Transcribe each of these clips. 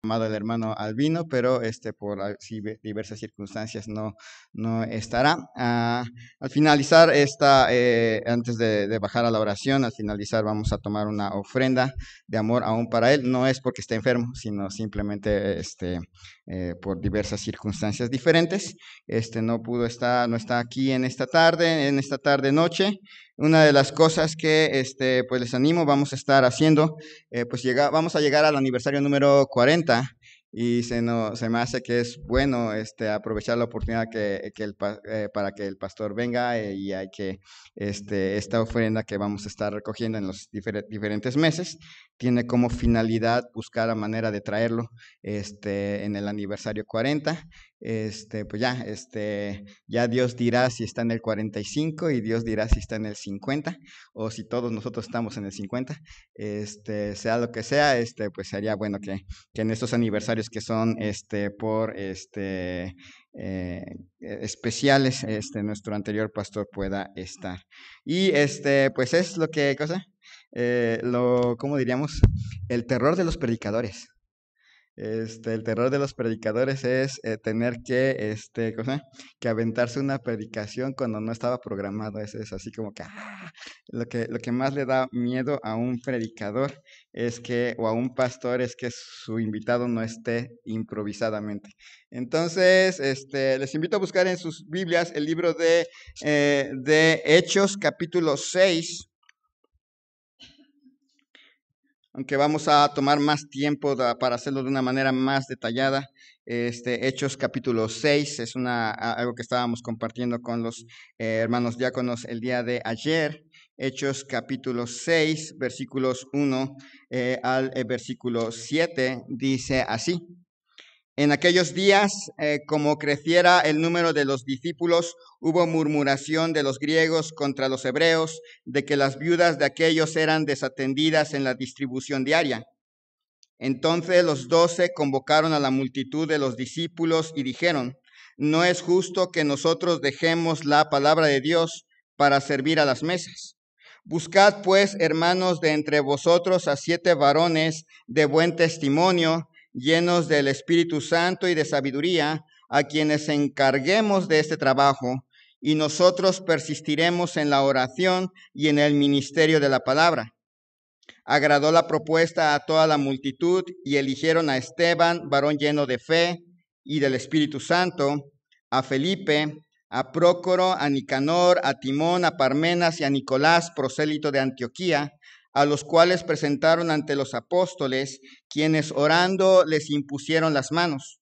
llamado el hermano Albino, pero por diversas circunstancias no estará. Al finalizar antes de bajar a la oración, al finalizar vamos a tomar una ofrenda de amor aún para él. No es porque esté enfermo, sino simplemente por diversas circunstancias diferentes. No está aquí en esta tarde noche. Una de las cosas que pues les animo, vamos a estar haciendo, vamos a llegar al aniversario número 40 y se me hace que es bueno aprovechar la oportunidad para que el pastor venga y hay que esta ofrenda que vamos a estar recogiendo en los diferentes meses tiene como finalidad buscar la manera de traerlo en el aniversario 40. Pues ya Dios dirá si está en el 45 y Dios dirá si está en el 50 o si todos nosotros estamos en el 50, sea lo que sea, pues sería bueno que en estos aniversarios que son especiales, nuestro anterior pastor pueda estar. Y pues es lo que, ¿cómo diríamos? El terror de los predicadores. El terror de los predicadores es tener que aventarse una predicación cuando no estaba programado. Eso es así como que lo que más le da miedo a un predicador o a un pastor es que su invitado no esté improvisadamente. Entonces, les invito a buscar en sus Biblias el libro de Hechos, capítulo 6. Aunque vamos a tomar más tiempo para hacerlo de una manera más detallada. Hechos capítulo 6 es algo que estábamos compartiendo con los hermanos diáconos el día de ayer. Hechos capítulo 6, versículos 1 al versículo 7, dice así. En aquellos días, como creciera el número de los discípulos, hubo murmuración de los griegos contra los hebreos, de que las viudas de aquellos eran desatendidas en la distribución diaria. Entonces los 12 convocaron a la multitud de los discípulos y dijeron: no es justo que nosotros dejemos la palabra de Dios para servir a las mesas. Buscad pues, hermanos, de entre vosotros a 7 varones de buen testimonio, llenos del Espíritu Santo y de sabiduría, a quienes encarguemos de este trabajo, y nosotros persistiremos en la oración y en el ministerio de la palabra. Agradó la propuesta a toda la multitud y eligieron a Esteban, varón lleno de fe y del Espíritu Santo, a Felipe, a Prócoro, a Nicanor, a Timón, a Parmenas y a Nicolás, prosélito de Antioquía, a los cuales presentaron ante los apóstoles, quienes orando les impusieron las manos.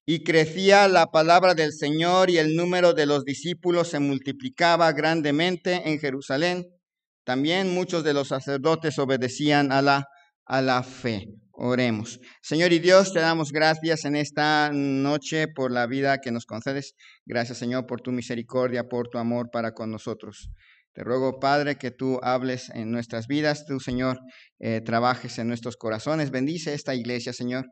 Y crecía la palabra del Señor y el número de los discípulos se multiplicaba grandemente en Jerusalén. También muchos de los sacerdotes obedecían a la fe. Oremos. Señor y Dios, te damos gracias en esta noche por la vida que nos concedes. Gracias, Señor, por tu misericordia, por tu amor para con nosotros. Te ruego, Padre, que tú hables en nuestras vidas. Tú, Señor, trabajes en nuestros corazones. Bendice esta iglesia, Señor.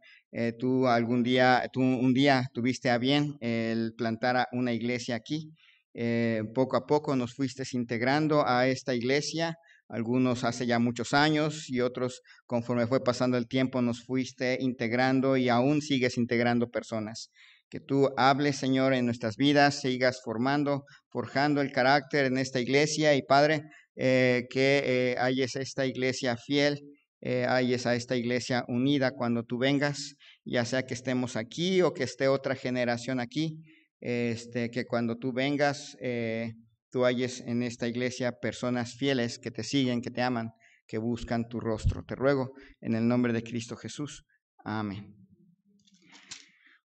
Tú un día tuviste a bien el plantar una iglesia aquí. Poco a poco nos fuiste integrando a esta iglesia, algunos hace ya muchos años y otros conforme fue pasando el tiempo nos fuiste integrando y aún sigues integrando personas. Que tú hables, Señor, en nuestras vidas, sigas forjando el carácter en esta iglesia y Padre, que hayas esta iglesia fiel, hayas a esta iglesia unida cuando tú vengas, ya sea que estemos aquí o que esté otra generación aquí. Que cuando tú vengas, tú halles en esta iglesia personas fieles que te siguen, que te aman, que buscan tu rostro. Te ruego en el nombre de Cristo Jesús. Amén.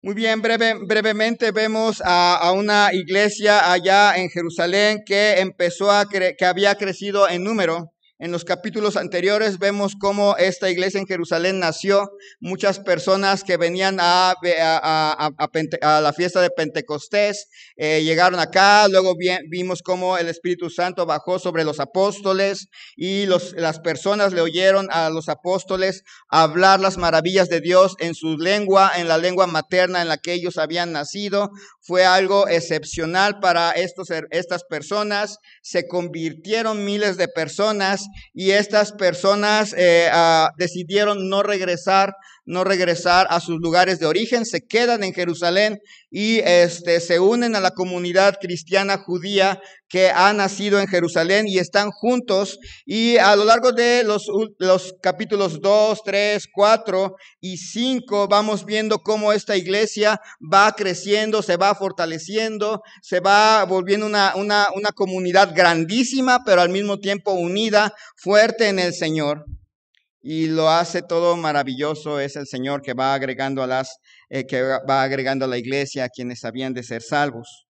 Muy bien, brevemente vemos a una iglesia allá en Jerusalén que que había crecido en número. En los capítulos anteriores vemos cómo esta iglesia en Jerusalén nació. Muchas personas que venían a la fiesta de Pentecostés llegaron acá. Luego vimos cómo el Espíritu Santo bajó sobre los apóstoles y las personas le oyeron a los apóstoles hablar las maravillas de Dios en su lengua, en la lengua materna en la que ellos habían nacido. Fue algo excepcional para estas personas. Se convirtieron miles de personas y estas personas decidieron no regresar no regresar a sus lugares de origen, se quedan en Jerusalén y se unen a la comunidad cristiana judía que ha nacido en Jerusalén y están juntos. Y a lo largo de los capítulos 2, 3, 4 y 5 vamos viendo cómo esta iglesia va creciendo, se va fortaleciendo, se va volviendo una comunidad grandísima, pero al mismo tiempo unida, fuerte en el Señor. Y lo hace todo maravilloso. Es el Señor que va agregando a la iglesia a quienes habían de ser salvos.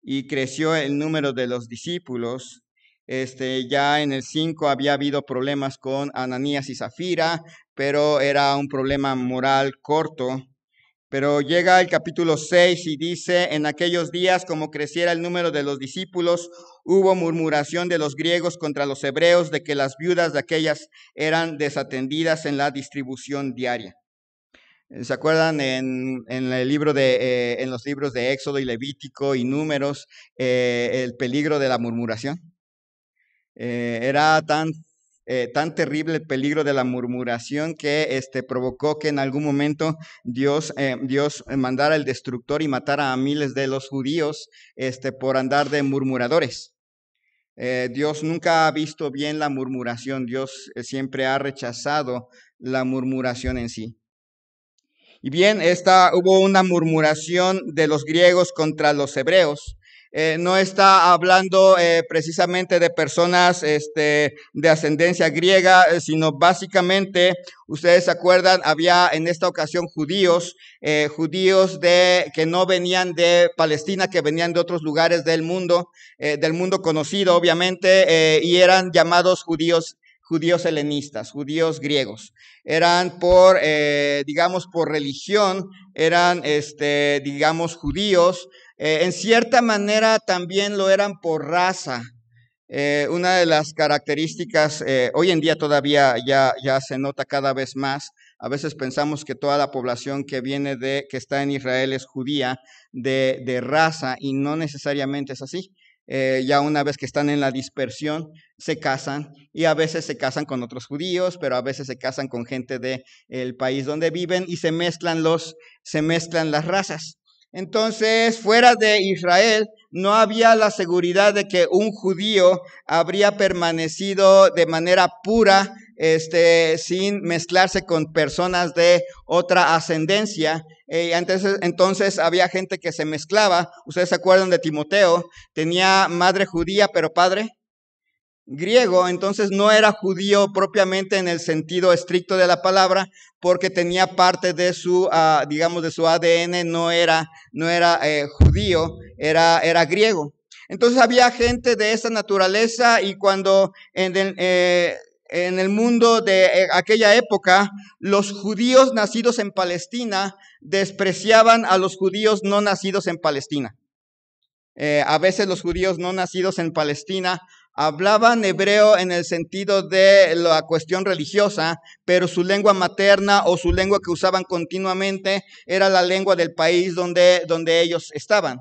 Y creció el número de los discípulos. Ya en el 5 había habido problemas con Ananías y Zafira, pero era un problema moral corto. Pero llega el capítulo 6 y dice: en aquellos días, como creciera el número de los discípulos, hubo murmuración de los griegos contra los hebreos de que las viudas de aquellas eran desatendidas en la distribución diaria. ¿Se acuerdan en los libros de Éxodo y Levítico y Números, el peligro de la murmuración? Era tan terrible el peligro de la murmuración que provocó que en algún momento Dios mandara el destructor y matara a miles de los judíos por andar de murmuradores. Dios nunca ha visto bien la murmuración. Dios siempre ha rechazado la murmuración en sí. Y bien, hubo una murmuración de los griegos contra los hebreos. No está hablando precisamente de personas de ascendencia griega, sino básicamente, ustedes se acuerdan, había en esta ocasión judíos que no venían de Palestina, que venían de otros lugares del mundo conocido, obviamente, y eran llamados judíos helenistas, judíos griegos. Eran por religión, eran, judíos. En cierta manera también lo eran por raza. Una de las características, hoy en día todavía ya se nota cada vez más. A veces pensamos que toda la población que está en Israel es judía de raza, y no necesariamente es así. Ya una vez que están en la dispersión, se casan, y a veces se casan con otros judíos, pero a veces se casan con gente del país donde viven, y se mezclan las razas. Entonces, fuera de Israel, no había la seguridad de que un judío habría permanecido de manera pura, sin mezclarse con personas de otra ascendencia. Entonces había gente que se mezclaba. Ustedes se acuerdan de Timoteo, tenía madre judía, pero padre griego. Entonces no era judío propiamente en el sentido estricto de la palabra, porque tenía parte de su ADN, no era judío, era griego. Entonces había gente de esa naturaleza, y cuando en el mundo de aquella época, los judíos nacidos en Palestina despreciaban a los judíos no nacidos en Palestina. A veces los judíos no nacidos en Palestina hablaban hebreo en el sentido de la cuestión religiosa, pero su lengua materna o su lengua que usaban continuamente era la lengua del país donde ellos estaban.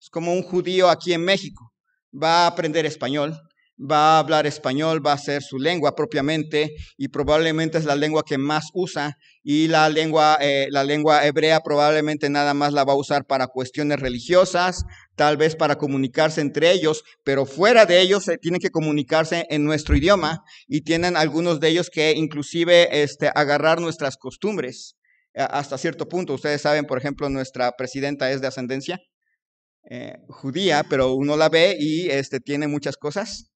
Es como un judío aquí en México. Va a aprender español, va a hablar español, va a ser su lengua propiamente, y probablemente es la lengua que más usa, y la lengua hebrea probablemente nada más la va a usar para cuestiones religiosas, tal vez para comunicarse entre ellos, pero fuera de ellos tienen que comunicarse en nuestro idioma, y tienen algunos de ellos que inclusive agarrar nuestras costumbres hasta cierto punto. Ustedes saben, por ejemplo, nuestra presidenta es de ascendencia judía, pero uno la ve y tiene muchas cosas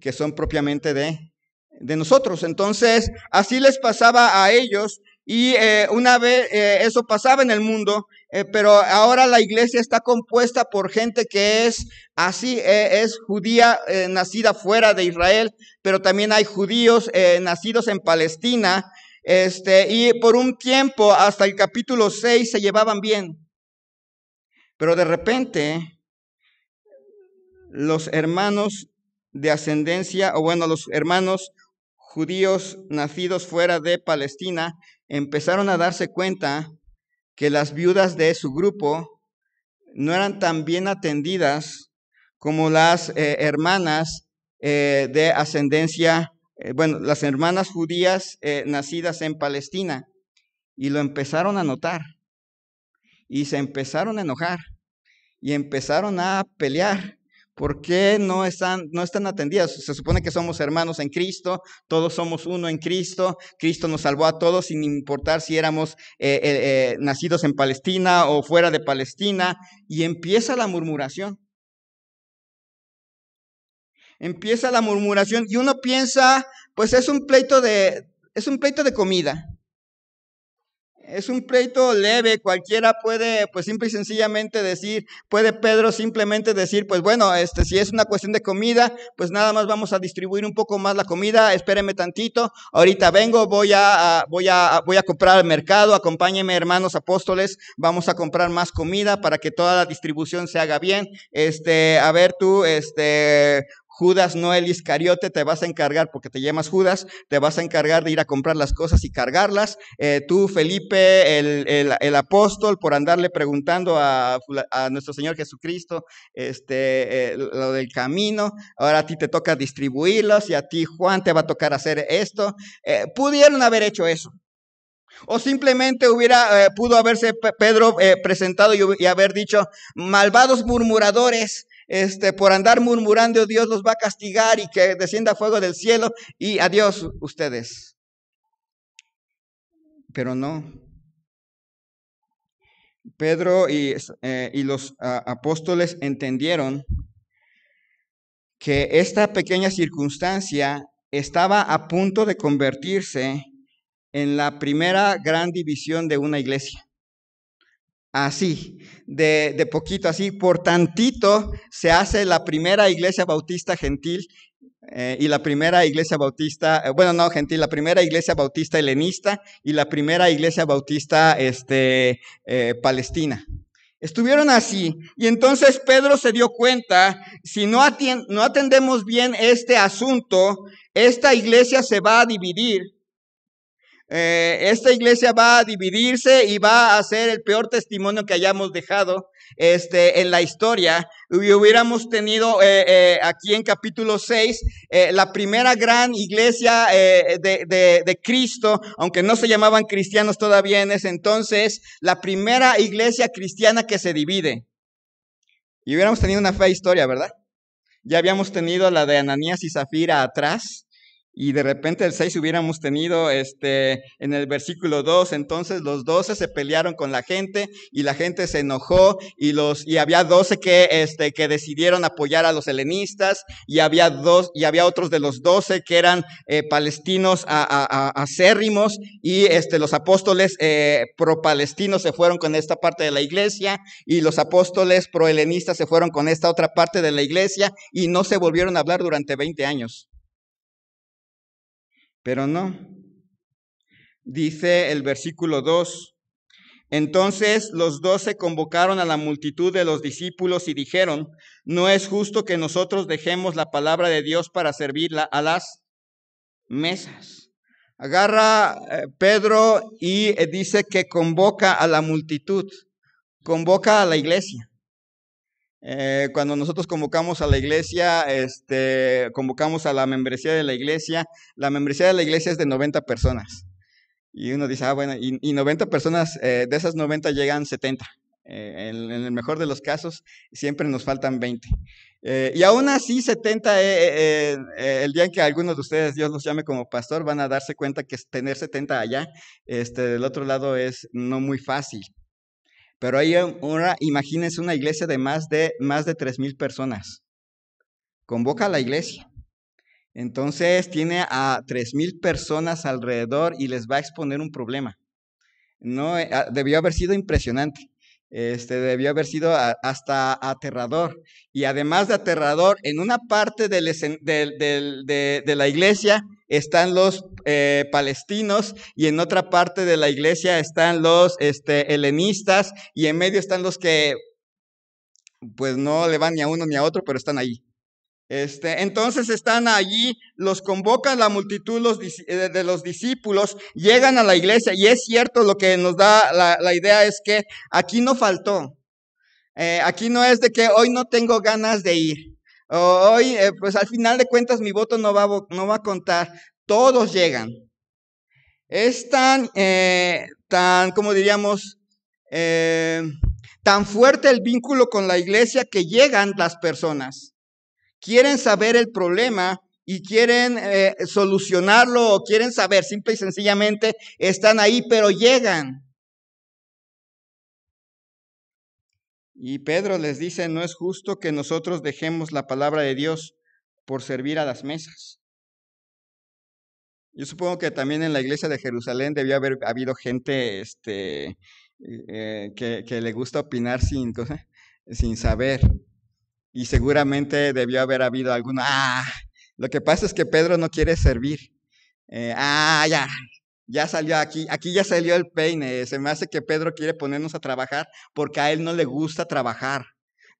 que son propiamente de nosotros. Entonces, así les pasaba a ellos, y una vez eso pasaba en el mundo, pero ahora la iglesia está compuesta por gente que es así, es judía nacida fuera de Israel, pero también hay judíos nacidos en Palestina, y por un tiempo, hasta el capítulo 6, se llevaban bien. Pero de repente, los hermanos de ascendencia, los hermanos judíos nacidos fuera de Palestina, empezaron a darse cuenta que las viudas de su grupo no eran tan bien atendidas como las hermanas de ascendencia, las hermanas judías nacidas en Palestina. y lo empezaron a notar y se empezaron a enojar y empezaron a pelear. ¿Por qué no están atendidas? Se supone que somos hermanos en Cristo, todos somos uno en Cristo, Cristo nos salvó a todos sin importar si éramos nacidos en Palestina o fuera de Palestina, y empieza la murmuración. Empieza la murmuración y uno piensa, pues es un pleito de comida. Es un pleito leve, cualquiera puede, pues simple y sencillamente decir, puede Pedro simplemente decir, pues bueno, si es una cuestión de comida, pues nada más vamos a distribuir un poco más la comida, espéreme tantito, ahorita vengo, voy a comprar al mercado, acompáñenme hermanos apóstoles, vamos a comprar más comida para que toda la distribución se haga bien, a ver tú, Judas, no el Iscariote, te vas a encargar, porque te llamas Judas, te vas a encargar de ir a comprar las cosas y cargarlas. Tú, Felipe, el apóstol, por andarle preguntando a nuestro Señor Jesucristo lo del camino, ahora a ti te toca distribuirlos y a ti, Juan, te va a tocar hacer esto. Pudieron haber hecho eso. O simplemente pudo haberse Pedro presentado y haber dicho, malvados murmuradores, por andar murmurando, Dios los va a castigar y que descienda fuego del cielo y adiós ustedes. Pero no. Pedro y los apóstoles entendieron que esta pequeña circunstancia estaba a punto de convertirse en la primera gran división de una iglesia. Así, de poquito, así, por tantito se hace la primera iglesia bautista gentil y la primera iglesia bautista, gentil, la primera iglesia bautista helenista y la primera iglesia bautista palestina. Estuvieron así, y entonces Pedro se dio cuenta, si no atendemos bien este asunto, esta iglesia se va a dividir. Esta iglesia va a dividirse y va a ser el peor testimonio que hayamos dejado en la historia. Y hubiéramos tenido aquí en capítulo 6 la primera gran iglesia de Cristo, aunque no se llamaban cristianos todavía en ese entonces, la primera iglesia cristiana que se divide. Y hubiéramos tenido una fea historia, ¿verdad? Ya habíamos tenido la de Ananías y Zafira atrás. Y de repente el 6 hubiéramos tenido en el versículo 2, entonces los 12 se pelearon con la gente y la gente se enojó y había 12 que decidieron apoyar a los helenistas y había otros de los 12 que eran palestinos acérrimos y los apóstoles pro-palestinos se fueron con esta parte de la iglesia y los apóstoles pro-helenistas se fueron con esta otra parte de la iglesia y no se volvieron a hablar durante 20 años. Pero no, dice el versículo 2, entonces los 12 convocaron a la multitud de los discípulos y dijeron, no es justo que nosotros dejemos la palabra de Dios para servirla a las mesas. Agarra Pedro y dice que convoca a la multitud, convoca a la iglesia. Cuando nosotros convocamos a la iglesia, convocamos a la membresía de la iglesia es de 90 personas. Y uno dice, bueno, y 90 personas, de esas 90 llegan 70. En el mejor de los casos, siempre nos faltan 20. Y aún así, 70, el día en que algunos de ustedes, Dios los llame como pastor, van a darse cuenta que tener 70 allá, del otro lado es no muy fácil. Pero ahora imagínense una iglesia de más de 3,000 personas. Convoca a la iglesia. Entonces tiene a 3,000 personas alrededor y les va a exponer un problema. No, debió haber sido impresionante. Debió haber sido hasta aterrador. Y además de aterrador, en una parte de la iglesia están los palestinos y en otra parte de la iglesia están los helenistas y en medio están los que pues no le van ni a uno ni a otro, pero están ahí. Entonces están allí, los convocan la multitud de los discípulos, llegan a la iglesia y es cierto, lo que nos da la idea es que aquí no faltó. Aquí no es de que hoy no tengo ganas de ir. Hoy, pues al final de cuentas mi voto no va a contar. Todos llegan. Es tan, ¿cómo diríamos? Tan fuerte el vínculo con la iglesia que llegan las personas. Quieren saber el problema y quieren solucionarlo o quieren saber, simple y sencillamente están ahí, pero llegan. Y Pedro les dice, no es justo que nosotros dejemos la palabra de Dios por servir a las mesas. Yo supongo que también en la iglesia de Jerusalén debió haber habido gente que le gusta opinar sin saber. Y seguramente debió haber habido alguno. Lo que pasa es que Pedro no quiere servir. Ya salió aquí ya salió el peine. Se me hace que Pedro quiere ponernos a trabajar porque a él no le gusta trabajar,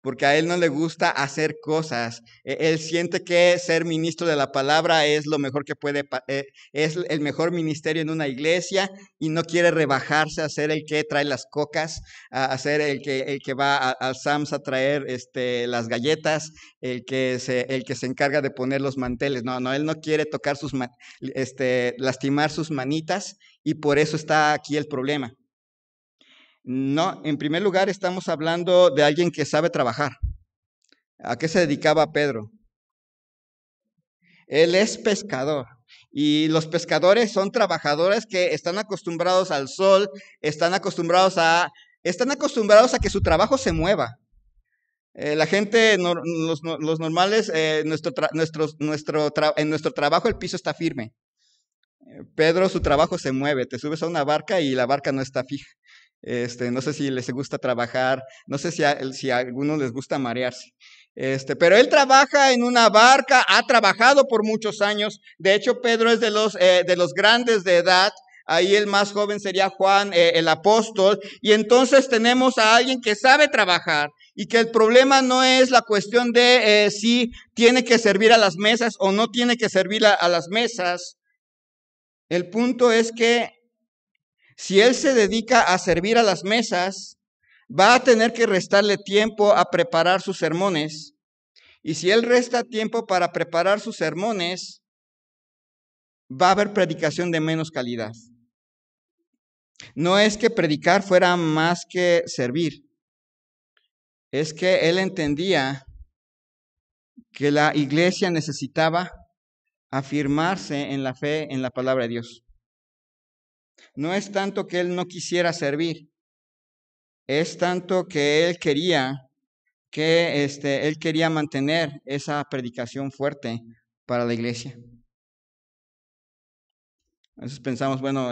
porque a él no le gusta hacer cosas. Él siente que ser ministro de la palabra es lo mejor que es el mejor ministerio en una iglesia y no quiere rebajarse a ser el que trae las cocas, a ser el que va al Sams a traer las galletas, el que se encarga de poner los manteles. No, él no quiere tocar lastimar sus manitas y por eso está aquí el problema. No, en primer lugar estamos hablando de alguien que sabe trabajar. ¿A qué se dedicaba Pedro? Él es pescador y los pescadores son trabajadores que están acostumbrados al sol, están acostumbrados a que su trabajo se mueva. La gente, los normales, en nuestro trabajo el piso está firme. Pedro, su trabajo se mueve, te subes a una barca y la barca no está fija. No sé si les gusta trabajar, no sé si a algunos les gusta marearse. Pero él trabaja en una barca, ha trabajado por muchos años. De hecho, Pedro es de los grandes de edad. Ahí el más joven sería Juan, el apóstol. Y entonces tenemos a alguien que sabe trabajar y que el problema no es la cuestión de si tiene que servir a las mesas o no tiene que servir a las mesas. El punto es que si él se dedica a servir a las mesas, va a tener que restarle tiempo a preparar sus sermones. Y si él resta tiempo para preparar sus sermones, va a haber predicación de menos calidad. No es que predicar fuera más que servir. Es que él entendía que la iglesia necesitaba afirmarse en la fe, en la palabra de Dios. No es tanto que él no quisiera servir, es tanto que él quería mantener esa predicación fuerte para la iglesia. A veces pensamos, bueno,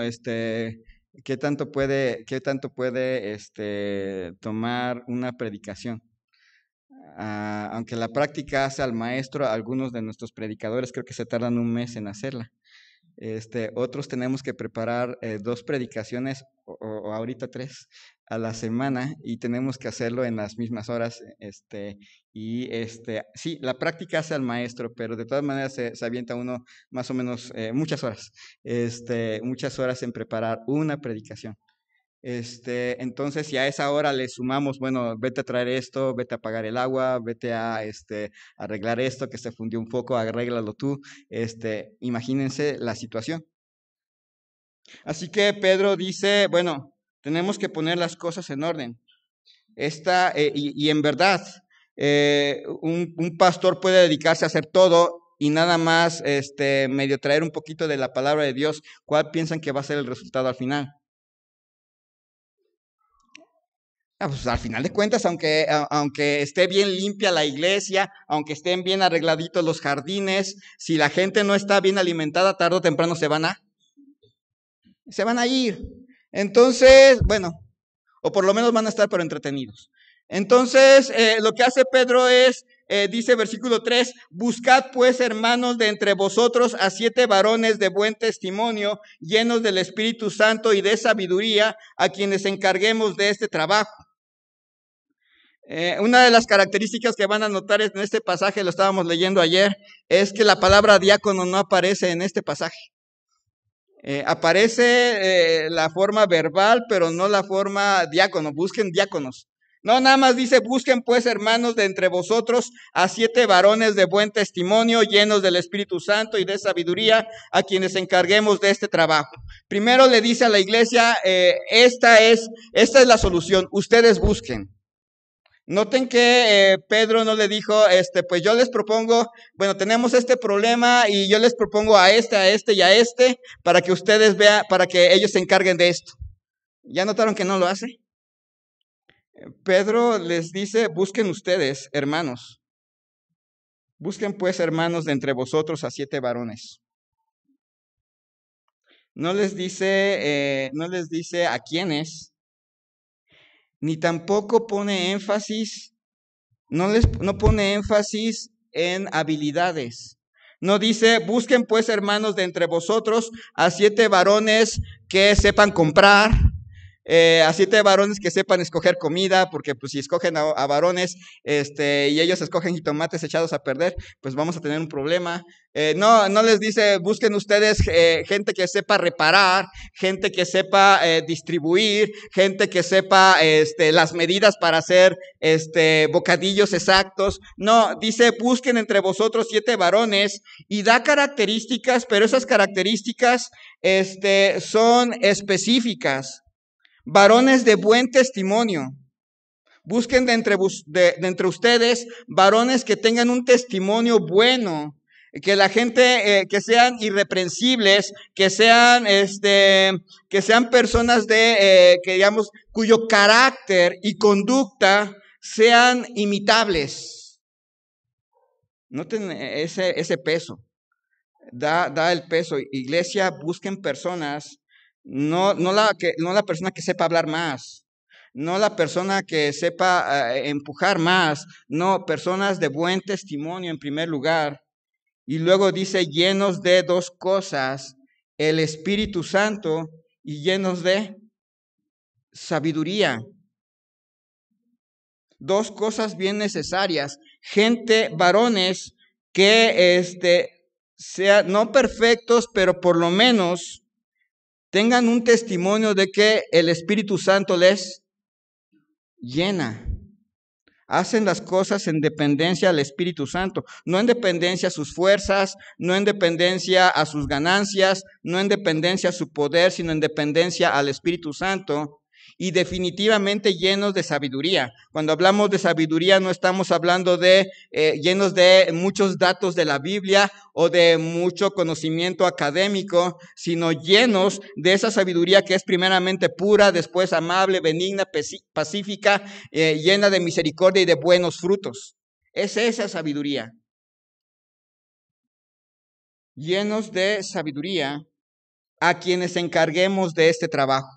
¿qué tanto puede tomar una predicación? Aunque la práctica hace al maestro, algunos de nuestros predicadores creo que se tardan un mes en hacerla. Otros tenemos que preparar 2 predicaciones o ahorita 3 a la semana y tenemos que hacerlo en las mismas horas. Sí, la práctica hace al maestro, pero de todas maneras se avienta uno más o menos muchas horas en preparar una predicación. Entonces, si a esa hora le sumamos, bueno, vete a traer esto, vete a apagar el agua, vete a arreglar esto que se fundió un poco, arréglalo tú, imagínense la situación. Así que Pedro dice, bueno, tenemos que poner las cosas en orden. Y en verdad, un pastor puede dedicarse a hacer todo y nada más medio traer un poquito de la palabra de Dios. ¿Cuál piensan que va a ser el resultado al final? Pues al final de cuentas, aunque esté bien limpia la iglesia, aunque estén bien arregladitos los jardines, si la gente no está bien alimentada, tarde o temprano se van a ir. Entonces, bueno, o por lo menos van a estar pero entretenidos. Entonces, lo que hace Pedro es, dice versículo 3, buscad pues, hermanos, de entre vosotros a 7 varones de buen testimonio, llenos del Espíritu Santo y de sabiduría, a quienes encarguemos de este trabajo. Una de las características que van a notar en este pasaje, lo estábamos leyendo ayer, es que la palabra diácono no aparece en este pasaje. Aparece la forma verbal, pero no la forma diácono. Busquen diáconos. No, nada más dice, busquen pues, hermanos, de entre vosotros a 7 varones de buen testimonio, llenos del Espíritu Santo y de sabiduría, a quienes encarguemos de este trabajo. Primero le dice a la iglesia, esta es la solución, ustedes busquen. Noten que Pedro no le dijo, pues yo les propongo, bueno, tenemos este problema y yo les propongo a este y a este, para que ustedes vean, para que ellos se encarguen de esto. ¿Ya notaron que no lo hace? Pedro les dice, busquen ustedes, hermanos. Busquen pues, hermanos, de entre vosotros a 7 varones. No les dice a quiénes, ni tampoco pone énfasis, no pone énfasis en habilidades. No dice, busquen pues, hermanos, de entre vosotros a 7 varones que sepan comprar, a 7 varones que sepan escoger comida, porque pues si escogen a varones y ellos escogen jitomates echados a perder, pues vamos a tener un problema. No les dice, busquen ustedes gente que sepa reparar, gente que sepa distribuir, gente que sepa las medidas para hacer bocadillos exactos. No, dice, busquen entre vosotros 7 varones y da características, pero esas características son específicas. Varones de buen testimonio. Busquen de entre ustedes varones que tengan un testimonio bueno, que la gente, que sean irreprensibles, que sean personas que digamos, cuyo carácter y conducta sean imitables. Noten ese peso. Da el peso. Iglesia, busquen personas. No la persona que sepa hablar más, no la persona que sepa empujar más, no, personas de buen testimonio en primer lugar. Y luego dice, llenos de 2 cosas, el Espíritu Santo y llenos de sabiduría. 2 cosas bien necesarias. Varones que sean no perfectos, pero por lo menos tengan un testimonio de que el Espíritu Santo les llena. Hacen las cosas en dependencia al Espíritu Santo, no en dependencia a sus fuerzas, no en dependencia a sus ganancias, no en dependencia a su poder, sino en dependencia al Espíritu Santo. Y definitivamente llenos de sabiduría. Cuando hablamos de sabiduría no estamos hablando de llenos de muchos datos de la Biblia o de mucho conocimiento académico, sino llenos de esa sabiduría que es primeramente pura, después amable, benigna, pacífica, llena de misericordia y de buenos frutos. Es esa sabiduría. Llenos de sabiduría a quienes encarguemos de este trabajo.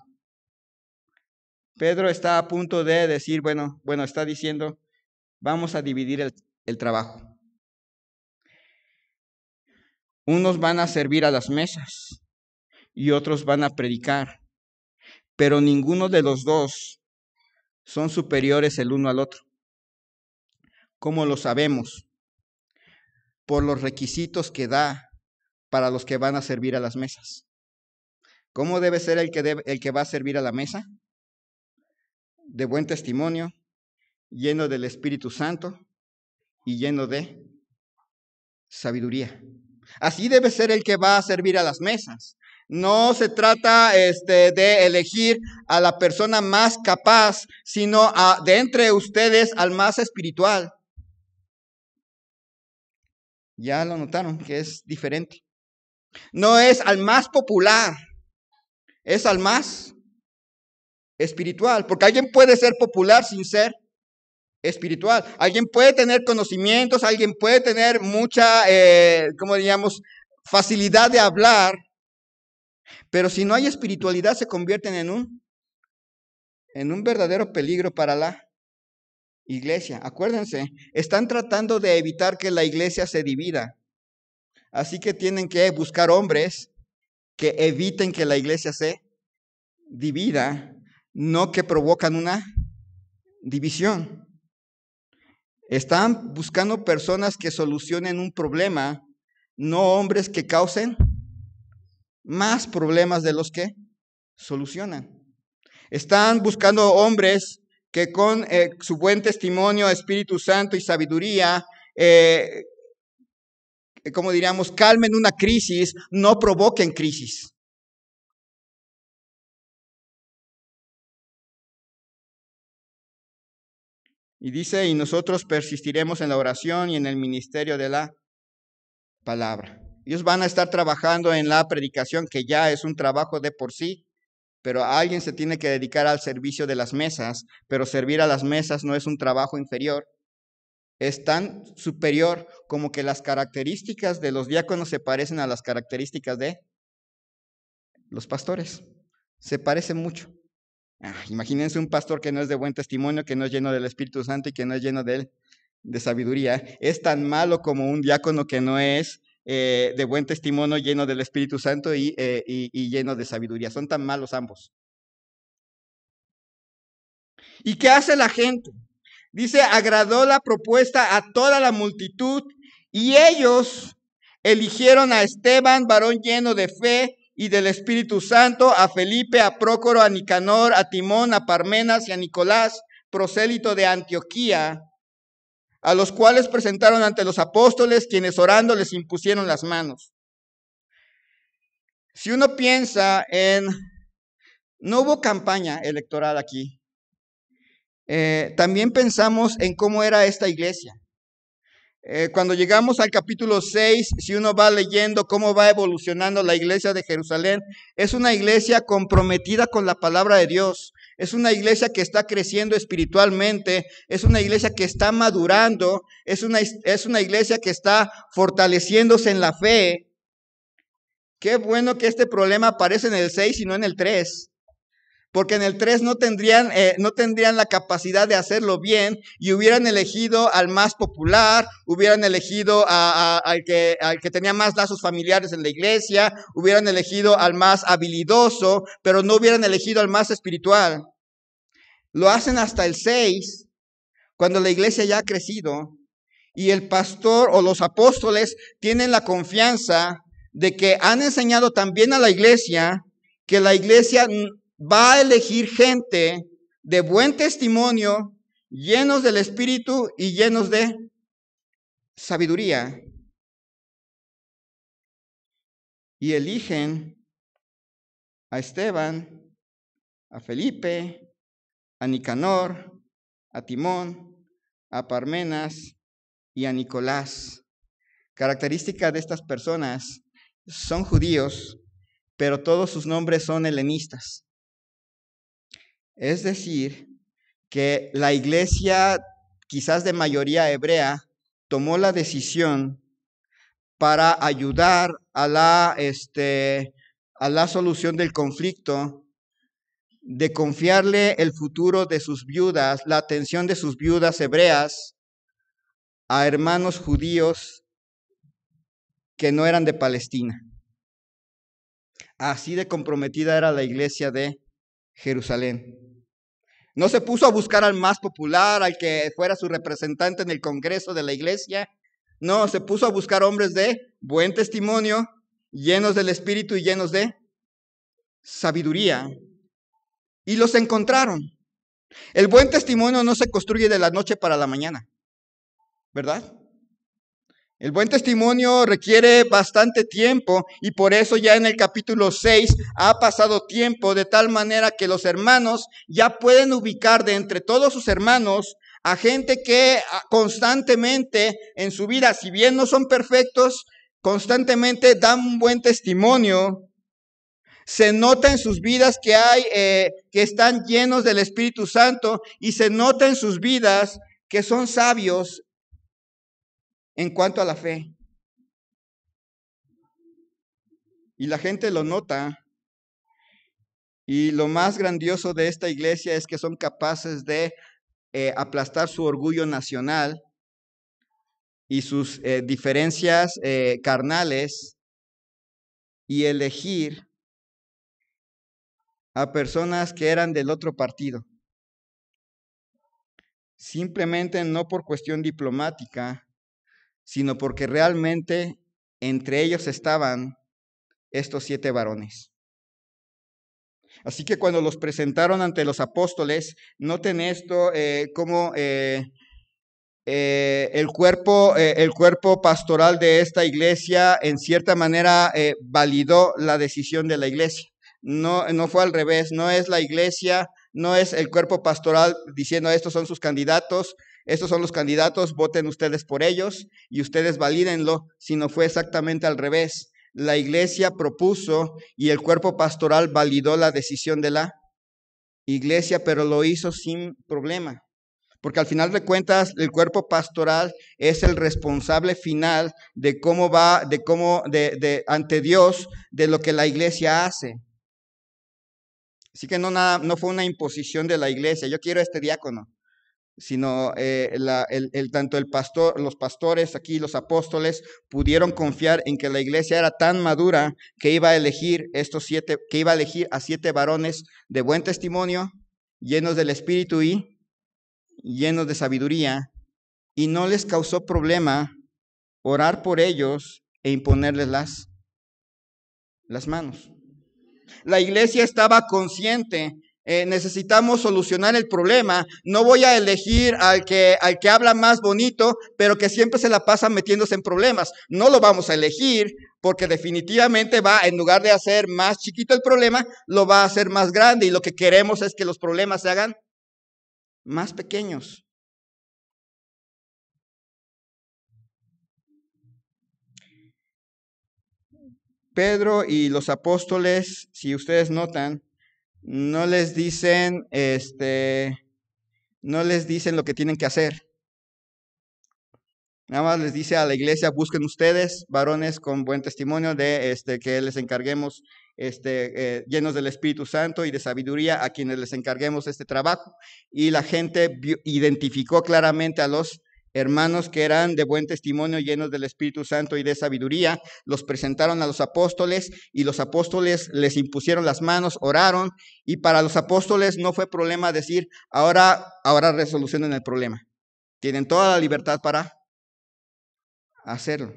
Pedro está a punto de decir, bueno, está diciendo, vamos a dividir el trabajo. Unos van a servir a las mesas y otros van a predicar, pero ninguno de los dos son superiores el uno al otro. ¿Cómo lo sabemos? Por los requisitos que da para los que van a servir a las mesas. ¿Cómo debe ser el que va a servir a la mesa? De buen testimonio, lleno del Espíritu Santo y lleno de sabiduría. Así debe ser el que va a servir a las mesas. No se trata de elegir a la persona más capaz, sino de entre ustedes al más espiritual. Ya lo notaron que es diferente. No es al más popular, es al más espiritual, porque alguien puede ser popular sin ser espiritual. Alguien puede tener conocimientos, alguien puede tener mucha, facilidad de hablar, pero si no hay espiritualidad se convierten en un verdadero peligro para la iglesia. Acuérdense, están tratando de evitar que la iglesia se divida. Así que tienen que buscar hombres que eviten que la iglesia se divida, no que provocan una división. Están buscando personas que solucionen un problema, no hombres que causen más problemas de los que solucionan. Están buscando hombres que con su buen testimonio, Espíritu Santo y sabiduría, como diríamos, calmen una crisis, no provoquen crisis. Y dice, y nosotros persistiremos en la oración y en el ministerio de la palabra. Ellos van a estar trabajando en la predicación, que ya es un trabajo de por sí, pero alguien se tiene que dedicar al servicio de las mesas, pero servir a las mesas no es un trabajo inferior, es tan superior como que las características de los diáconos se parecen a las características de los pastores. Se parecen mucho. Imagínense un pastor que no es de buen testimonio, que no es lleno del Espíritu Santo y que no es lleno de sabiduría. Es tan malo como un diácono que no es de buen testimonio, lleno del Espíritu Santo y lleno de sabiduría. Son tan malos ambos. ¿Y qué hace la gente? Dice, agradó la propuesta a toda la multitud y ellos eligieron a Esteban, varón lleno de fe y del Espíritu Santo, a Felipe, a Prócoro, a Nicanor, a Timón, a Parmenas y a Nicolás, prosélito de Antioquía, a los cuales presentaron ante los apóstoles, quienes orando les impusieron las manos. Si uno piensa no hubo campaña electoral aquí. También pensamos en cómo era esta iglesia. Cuando llegamos al capítulo 6, si uno va leyendo cómo va evolucionando la iglesia de Jerusalén, es una iglesia comprometida con la palabra de Dios. Es una iglesia que está creciendo espiritualmente, es una iglesia que está madurando, es una iglesia que está fortaleciéndose en la fe. Qué bueno que este problema aparece en el 6 y no en el 3. Porque en el 3 no tendrían la capacidad de hacerlo bien y hubieran elegido al más popular, hubieran elegido al que tenía más lazos familiares en la iglesia, hubieran elegido al más habilidoso, pero no hubieran elegido al más espiritual. Lo hacen hasta el 6, cuando la iglesia ya ha crecido y el pastor o los apóstoles tienen la confianza de que han enseñado también a la iglesia que la iglesia va a elegir gente de buen testimonio, llenos del Espíritu y llenos de sabiduría. Y eligen a Esteban, a Felipe, a Nicanor, a Timón, a Parmenas y a Nicolás. Característica de estas personas: son judíos, pero todos sus nombres son helenistas. Es decir, que la iglesia, quizás de mayoría hebrea, tomó la decisión para ayudar a la solución del conflicto, de confiarle el futuro de sus viudas, la atención de sus viudas hebreas, a hermanos judíos que no eran de Palestina. Así de comprometida era la iglesia de Jerusalén. No se puso a buscar al más popular, al que fuera su representante en el congreso de la iglesia. No, se puso a buscar hombres de buen testimonio, llenos del Espíritu y llenos de sabiduría. Y los encontraron. El buen testimonio no se construye de la noche para la mañana, ¿verdad? El buen testimonio requiere bastante tiempo y por eso ya en el capítulo 6 ha pasado tiempo de tal manera que los hermanos ya pueden ubicar de entre todos sus hermanos a gente que constantemente en su vida, si bien no son perfectos, constantemente dan un buen testimonio. Se nota en sus vidas que que están llenos del Espíritu Santo y se nota en sus vidas que son sabios en cuanto a la fe. Y la gente lo nota. Y lo más grandioso de esta iglesia es que son capaces de aplastar su orgullo nacional y sus diferencias carnales y elegir a personas que eran del otro partido. Simplemente no por cuestión diplomática, sino porque realmente entre ellos estaban estos 7 varones. Así que cuando los presentaron ante los apóstoles, noten esto, como el cuerpo pastoral de esta iglesia en cierta manera validó la decisión de la iglesia. No fue al revés, no es la iglesia, no es el cuerpo pastoral diciendo estos son sus candidatos, estos son los candidatos, voten ustedes por ellos y ustedes valídenlo, sino fue exactamente al revés. La iglesia propuso y el cuerpo pastoral validó la decisión de la iglesia, pero lo hizo sin problema. Porque al final de cuentas, el cuerpo pastoral es el responsable final de cómo va, ante Dios, de lo que la iglesia hace. Así que no fue una imposición de la iglesia, yo quiero este diácono, sino tanto el pastor, los pastores aquí, los apóstoles, pudieron confiar en que la iglesia era tan madura que iba a elegir a 7 varones de buen testimonio, llenos del Espíritu y llenos de sabiduría, y no les causó problema orar por ellos e imponerles las manos. La iglesia estaba consciente, necesitamos solucionar el problema, no voy a elegir al que habla más bonito, pero que siempre se la pasa metiéndose en problemas. No lo vamos a elegir porque definitivamente en lugar de hacer más chiquito el problema, lo va a hacer más grande, y lo que queremos es que los problemas se hagan más pequeños. Pedro y los apóstoles, si ustedes notan, no les dicen lo que tienen que hacer. Nada más les dice a la iglesia: busquen ustedes varones con buen testimonio de que les encarguemos llenos del Espíritu Santo y de sabiduría, a quienes les encarguemos este trabajo. Y la gente identificó claramente a los hermanos que eran de buen testimonio, llenos del Espíritu Santo y de sabiduría. Los presentaron a los apóstoles y los apóstoles les impusieron las manos, oraron, y para los apóstoles no fue problema decir ahora resolucionen el problema. Tienen toda la libertad para hacerlo.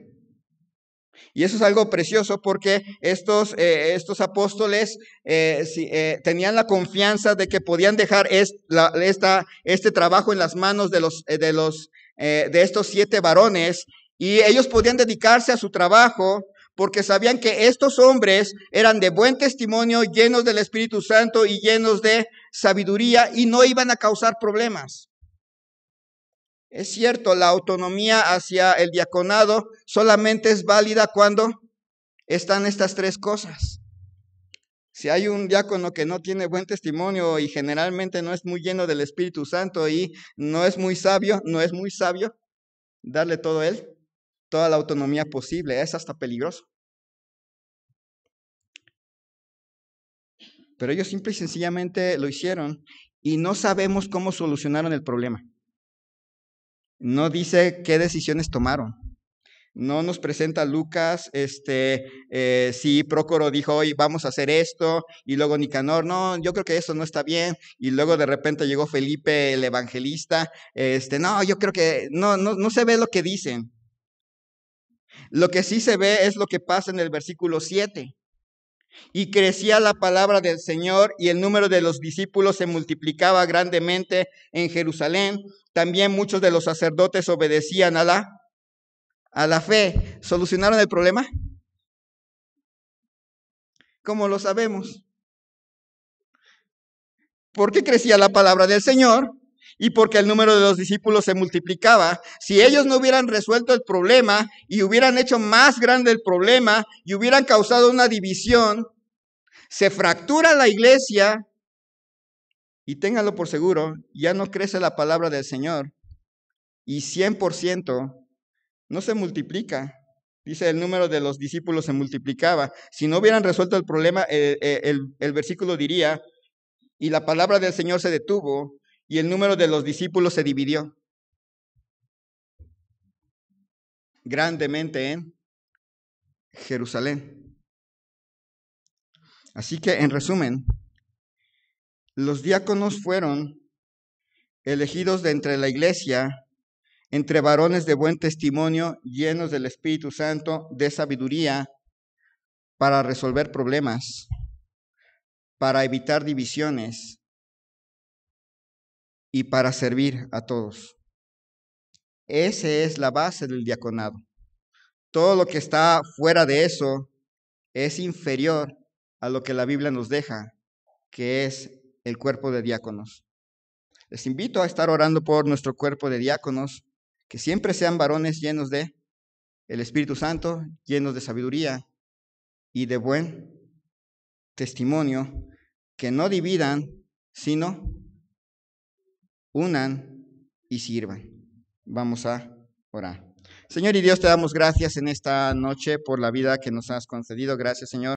Y eso es algo precioso, porque estos apóstoles tenían la confianza de que podían dejar este trabajo en las manos de estos 7 varones, y ellos podían dedicarse a su trabajo porque sabían que estos hombres eran de buen testimonio, llenos del Espíritu Santo y llenos de sabiduría, y no iban a causar problemas. Es cierto, la autonomía hacia el diaconado solamente es válida cuando están estas 3 cosas. Si hay un diácono que no tiene buen testimonio y generalmente no es muy lleno del Espíritu Santo y no es muy sabio darle toda la autonomía posible. Es hasta peligroso. Pero ellos simple y sencillamente lo hicieron, y no sabemos cómo solucionaron el problema. No dice qué decisiones tomaron. No nos presenta Lucas, si Prócoro dijo, hoy vamos a hacer esto, y luego Nicanor, no, yo creo que eso no está bien, y luego de repente llegó Felipe el evangelista, no, yo creo que no se ve lo que dicen. Lo que sí se ve es lo que pasa en el versículo 7. Y crecía la palabra del Señor, y el número de los discípulos se multiplicaba grandemente en Jerusalén. También muchos de los sacerdotes obedecían a la fe. ¿Solucionaron el problema? ¿Cómo lo sabemos? Porque crecía la palabra del Señor y porque el número de los discípulos se multiplicaba. Si ellos no hubieran resuelto el problema y hubieran hecho más grande el problema y hubieran causado una división, se fractura la iglesia, y ténganlo por seguro, ya no crece la palabra del Señor, y 100% no se multiplica. Dice, el número de los discípulos se multiplicaba. Si no hubieran resuelto el problema, el versículo diría, y la palabra del Señor se detuvo, y el número de los discípulos se dividió grandemente en Jerusalén. Así que, en resumen, los diáconos fueron elegidos de entre la iglesia, entre varones de buen testimonio, llenos del Espíritu Santo, de sabiduría, para resolver problemas, para evitar divisiones y para servir a todos. Esa es la base del diaconado. Todo lo que está fuera de eso es inferior a lo que la Biblia nos deja, que es el cuerpo de diáconos. Les invito a estar orando por nuestro cuerpo de diáconos, que siempre sean varones llenos de el Espíritu Santo, llenos de sabiduría y de buen testimonio, que no dividan, sino unan y sirvan. Vamos a orar. Señor y Dios, te damos gracias en esta noche por la vida que nos has concedido. Gracias, Señor.